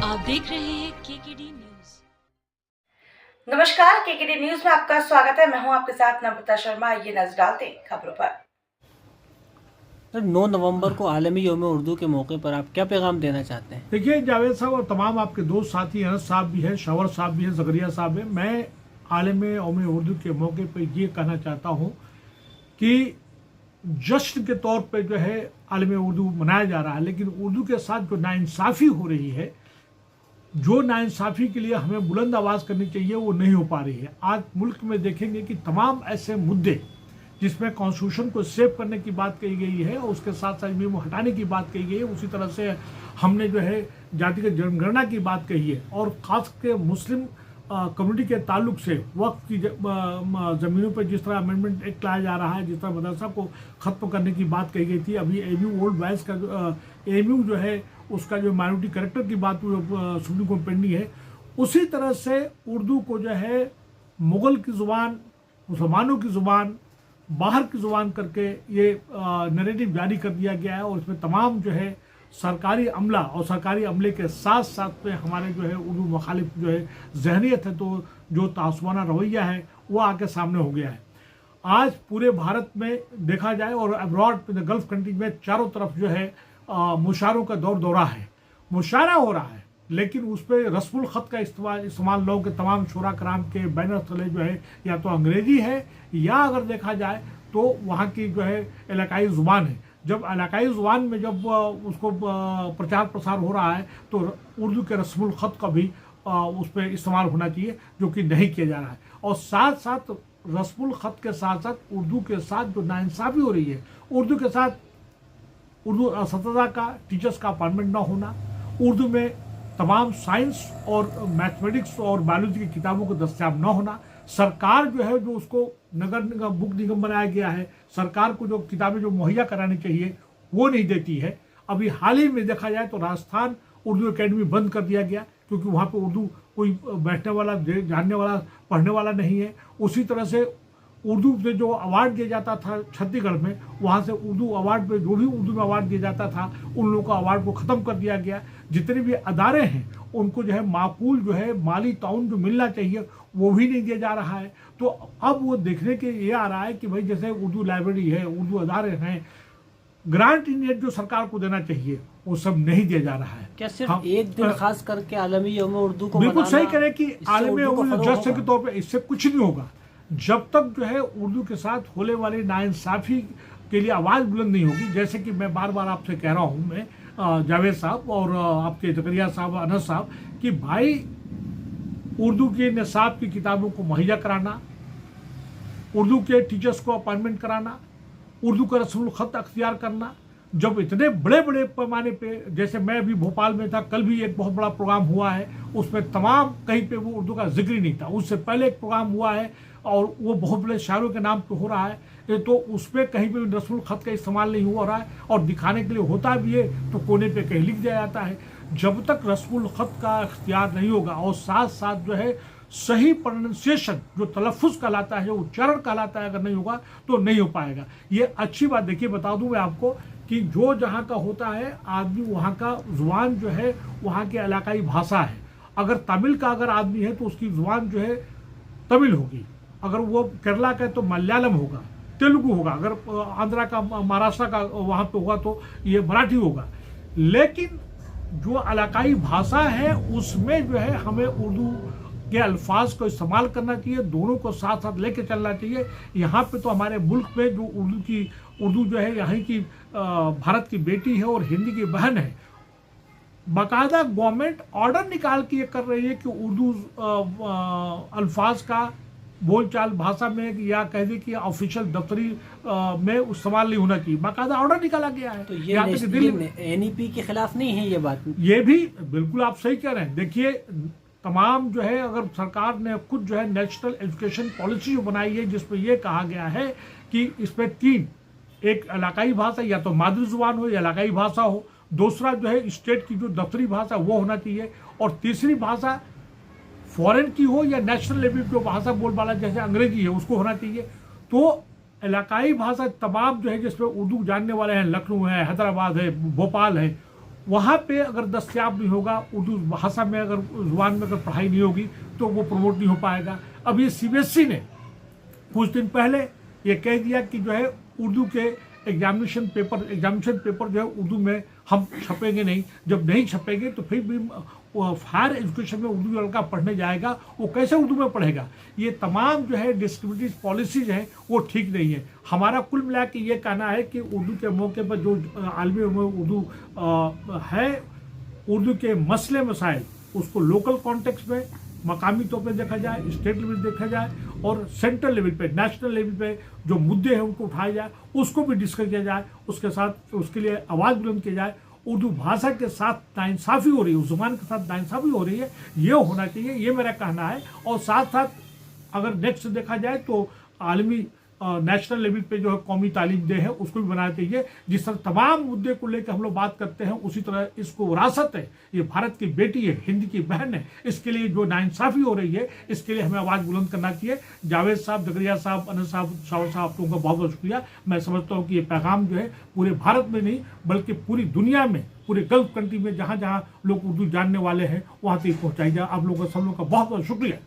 आप देख रहे हैं केकेडी न्यूज। नमस्कार, केकेडी न्यूज में आपका स्वागत है। मैं हूं आपके साथ नम्रता शर्मा। ये नजर डालते हैं खबरों पर। सर 9 नवंबर को आलमी यौम उर्दू के मौके पर आप क्या पैगाम देना चाहते हैं? देखिए जावेद साहब और तमाम आपके दोस्त साथी अनस साहब भी हैं, शवर साहब भी हैं, ज़करिया साहब हैं। मैं आलमी यौम उर्दू के मौके पर ये कहना चाहता हूँ कि जश्न के तौर पे जो है आलमी उर्दू मनाया जा रहा है, लेकिन उर्दू के साथ जो नाइंसाफ़ी हो रही है, जो नाइंसाफ़ी के लिए हमें बुलंद आवाज़ करनी चाहिए, वो नहीं हो पा रही है। आज मुल्क में देखेंगे कि तमाम ऐसे मुद्दे जिसमें कॉन्स्टिट्यूशन को सेव करने की बात कही गई है और उसके साथ साथ मीम हटाने की बात कही गई है, उसी तरह से हमने जो है जातिगत जनगणना की बात कही है और ख़ास के मुस्लिम कम्युनिटी के ताल्लुक से वक्फ की ज़मीनों पर जिस तरह अमेंडमेंट एक्ट लाया जा रहा है, जिस तरह मदरसा को ख़त्म करने की बात कही गई थी। अभी एमयू ओल्ड बॉयज़ का एमयू जो है उसका जो माइनॉरिटी करेक्टर की बात सुप्रीम कोर्ट पेंडिंग है, उसी तरह से उर्दू को जो है मुग़ल की ज़ुबान, मुसलमानों की ज़ुबान, बाहर की ज़ुबान करके ये नैरेटिव जारी कर दिया गया है और इसमें तमाम जो है सरकारी अमला और सरकारी अमले के साथ साथ में हमारे जो है उर्दू मुखालिफ जो है जहनीत है, तो जो तासुबाना रवैया है वो आके सामने हो गया है। आज पूरे भारत में देखा जाए और अब्रॉड गल्फ कंट्रीज में चारों तरफ जो है मुशायरों का दौरा है, मुशायरा हो रहा है, लेकिन उस पर रस्मुल ख़त का इस्तेमाल लोगों के तमाम शुरा कराम के बैनर तले जो है या तो अंग्रेज़ी है या अगर देखा जाए तो वहाँ की जो है इलाकाई ज़ुबान है। जब इलाकाई ज़ुबान में जब उसको प्रचार प्रसार हो रहा है तो उर्दू के रस्मुल ख़त का भी उस पर इस्तेमाल होना चाहिए, जो कि नहीं किया जा रहा है। और साथ साथ रस्मुल ख़त के साथ साथ उर्दू के साथ जो नाइंसाफ़ी हो रही है, उर्दू के साथ उर्दू असतज़ा का टीचर्स का अपॉइंटमेंट ना होना, उर्दू में तमाम साइंस और मैथमेटिक्स और बायोलॉजी की किताबों को दस्तयाब न होना, सरकार जो है जो उसको नगर निगम बुक निगम बनाया गया है, सरकार को जो किताबें जो मुहैया करानी चाहिए वो नहीं देती है। अभी हाल ही में देखा जाए तो राजस्थान उर्दू एकेडमी बंद कर दिया गया क्योंकि वहाँ पे उर्दू कोई बैठने वाला, जानने वाला, पढ़ने वाला नहीं है। उसी तरह से उर्दू में जो अवार्ड दिया जाता था छत्तीसगढ़ में, वहाँ से उर्दू अवार्ड में जो भी उर्दू में अवार्ड दिया जाता था उन लोगों का अवार्ड को ख़त्म कर दिया गया। जितने भी अदारे हैं उनको जो है माकूल जो है माली ताउन जो मिलना चाहिए वो भी नहीं दिया जा रहा है। तो अब वो देखने के ये आ रहा है कि भाई जैसे उर्दू लाइब्रेरी है, उर्दू अदारे हैं, ग्रांट इंडियट जो सरकार को देना चाहिए वो सब नहीं दिया जा रहा है। क्या सिर्फ एक दिन खास करके आलमी यौम उर्दू को बिल्कुल सही करें कि इससे आलमी उर्दू को उर्दू फरोग जश्न के तौर पे इससे कुछ नहीं होगा जब तक जो है उर्दू के साथ होने वाली नाइंसाफ़ी के लिए आवाज़ बुलंद नहीं होगी। जैसे कि मैं बार बार आपसे कह रहा हूँ, मैं जावेद साहब और आपके ज़करिया साहब, अनस साहब, कि भाई उर्दू के निसाब की किताबों को मुहैया कराना, उर्दू के टीचर्स को अपॉइंटमेंट कराना, उर्दू का रस्मुल ख़त अख्तियार करना, जब इतने बड़े बड़े पैमाने पे, जैसे मैं अभी भोपाल में था, कल भी एक बहुत बड़ा प्रोग्राम हुआ है, उसमें तमाम कहीं पे वो उर्दू का जिक्र ही नहीं था। उससे पहले एक प्रोग्राम हुआ है और वो बहुत बड़े शायरों के नाम पे हो रहा है, तो उस पर कहीं पे भी रस्मुल ख़त का इस्तेमाल नहीं हो रहा है और दिखाने के लिए होता भी है तो कोने पे कहीं लिख दिया जाता है। जब तक रस्मुल ख़त का इख्तियार नहीं होगा और साथ साथ जो है सही प्रोनाउंसिएशन जो तलफ़ुज़ कहलाता है, जो उच्चारण कहलाता है, अगर नहीं होगा तो नहीं हो पाएगा। ये अच्छी बात, देखिए बता दूं मैं आपको कि जो जहाँ का होता है आदमी वहाँ का ज़ुबान जो है वहाँ की इलाकाई भाषा है। अगर तमिल का अगर आदमी है तो उसकी ज़ुबान जो है तमिल होगी, अगर वो केरला का है तो मलयालम होगा, तेलुगु होगा, अगर आंध्रा का, महाराष्ट्र का वहाँ पे होगा तो ये मराठी होगा। लेकिन जो इलाकाई भाषा है उसमें जो है हमें उर्दू के अल्फाज को इस्तेमाल करना चाहिए, दोनों को साथ साथ लेके चलना चाहिए। यहाँ पे तो हमारे मुल्क में जो उर्दू जो है यहाँ की भारत की बेटी है और हिंदी की बहन है, बाकायदा गवर्नमेंट ऑर्डर निकाल के ये कर रही है कि उर्दू अल्फाज का बोलचाल भाषा में या कह दे कि ऑफिशियल दफ्तरी में इस्तेमाल नहीं होना चाहिए, बाकायदा ऑर्डर निकाला गया है। तो ये एनईपी के खिलाफ नहीं है ये बात? ये भी बिल्कुल आप सही कह रहे हैं। देखिए तमाम जो है अगर सरकार ने खुद जो है नेशनल एजुकेशन पॉलिसी जो बनाई है जिसमें यह कहा गया है कि इसमें तीन, एक इलाकाई भाषा या तो मादरी जुबान हो या इलाकाई भाषा हो, दूसरा जो है स्टेट की जो दफ्तरी भाषा वो होना चाहिए, और तीसरी भाषा फॉरेन की हो या नेशनल लेवल जो भाषा बोलबाला जैसे अंग्रेजी है उसको होना चाहिए। तो इलाकाई भाषा तमाम जो है जिसमें उर्दू जानने वाले हैं, लखनऊ है, हैदराबाद है, भोपाल है, वहाँ पे अगर दस्तयाब नहीं होगा, उर्दू भाषा में अगर जुबान में अगर पढ़ाई नहीं होगी तो वो प्रमोट नहीं हो पाएगा। अब ये CBSE ने कुछ दिन पहले ये कह दिया कि जो है उर्दू के एग्जामिनेशन पेपर जो है उर्दू में हम छपेंगे नहीं। जब नहीं छपेंगे तो फिर भी हायर एजुकेशन में उर्दू जो लड़का पढ़ने जाएगा वो कैसे उर्दू में पढ़ेगा। ये तमाम जो है डिस्क्रिमिनेटिव पॉलिसीज हैं वो ठीक नहीं है। हमारा कुल मिला के ये कहना है कि उर्दू के मौके पर जो आलमी में उर्दू है, उर्दू के मसले मसाइल उसको लोकल कॉन्टेक्स्ट में मकामी तौर पे देखा जाए, स्टेट लेवल देखा जाए और सेंट्रल लेवल पे, नेशनल लेवल पे जो मुद्दे हैं उनको उठाया जाए, उसको भी डिस्कस किया जाए, उसके साथ उसके लिए आवाज़ बुलंद की जाए। उर्दू भाषा के साथ नाइंसाफ़ी हो रही है, उस ज़ुबान के साथ नाइंसाफ़ी हो रही है, ये होना चाहिए, ये मेरा कहना है। और साथ साथ अगर नेक्स्ट देखा जाए तो आलमी नेशनल लेवल पे जो है कौमी तालीम डे है उसको भी बनाना चाहिए। जिस तरह तमाम मुद्दे को लेकर हम लोग बात करते हैं उसी तरह इसको विरासत है, ये भारत की बेटी है, हिंद की बहन है, इसके लिए जो नाइंसाफ़ी हो रही है इसके लिए हमें आवाज़ बुलंद करना चाहिए। जावेद साहब, जकरिया साहब, अनस साहब, शावर साहब, आप लोगों का बहुत बहुत शुक्रिया। मैं समझता हूँ कि ये पैगाम जो है पूरे भारत में नहीं बल्कि पूरी दुनिया में, पूरे गल्फ कंट्री में जहाँ जहाँ लोग उर्दू जानने वाले हैं वहाँ तक पहुँचाई जाए। आप लोगों का सब लोग का बहुत बहुत शुक्रिया।